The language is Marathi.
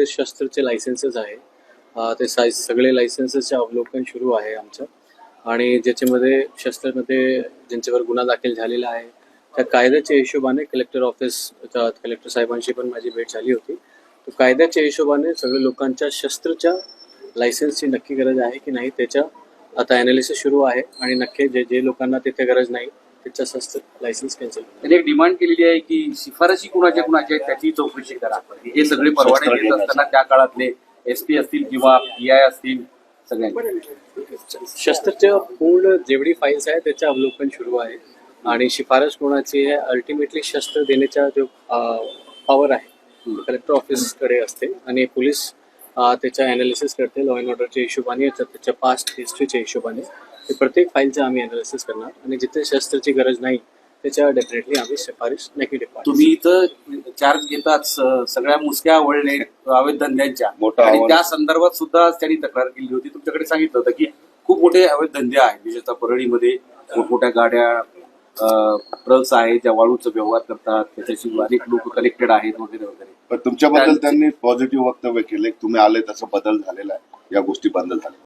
शस्त्रचे लायसन्सेस आहे ते सगळे लायसन्सेसचे अवलोकन सुरू आहे आमचं आणि ज्याच्यामध्ये शस्त्रमध्ये ज्यांच्यावर गुन्हा दाखल झालेला आहे त्या कायद्याच्या हिशोबाने कलेक्टर ऑफिस कलेक्टर साहेबांशी पण माझी भेट झाली होती. तर कायद्याच्या हिशोबाने सगळ्या लोकांच्या शस्त्रच्या लायसन्सची नक्की गरज आहे की नाही त्याच्या आता ॲनालिसिस सुरू आहे आणि नक्की जे लोकांना तिथे गरज नाही त्याचं शस्त्र लायसन्स कॅन्सल. त्यांनी एक डिमांड केलेली आहे की शिफारशी कुणाच्या आहेत त्याची चौकशी करा. हे सगळे परवाने देत असताना त्या काळातले SP असतील किंवा PI असतील सगळ्यांनी शस्त्रच्या पूर्ण जेवढी फाईल्स आहे त्याचं अवलोकन सुरू आहे आणि शिफारस कोणाची आहे अल्टिमेटली शस्त्र देण्याचा जो पॉवर आहे कलेक्टर ऑफिसकडे असते आणि पोलीस त्याचा ॲनालिसिस करते लॉ अँड ऑर्डरच्या हिशोबाने त्याच्या पास्ट हिस्ट्रीच्या हिशोबाने. ते प्रत्येक फाईलचं आम्ही ॲनालिसिस करणार आणि जिथे शस्त्राची गरज नाही त्याच्या डेफिनेटली आम्ही शिफारस नक्की देतो. तुम्ही इथं चार्ज घेताच सगळ्या मुसक्या वळले अवैध धंद्यांच्या आणि त्या संदर्भात सुद्धा त्यांनी तक्रार केली होती. तुमच्याकडे सांगितलं होतं की खूप मोठे अवैध धंदे आहेत विशेषतः परळीमध्ये मोठमोठ्या गाड्या ट्रक्स आहेत ज्या वाळूचा व्यवहार करतात त्याच्याशी अनेक लोक कनेक्टेड आहेत वगैरे वगैरे. पण तुमच्याबद्दल त्यांनी पॉझिटिव्ह वक्तव्य केले तुम्ही आले तसं बदल झालेला आहे या गोष्टी बंद झाल्या.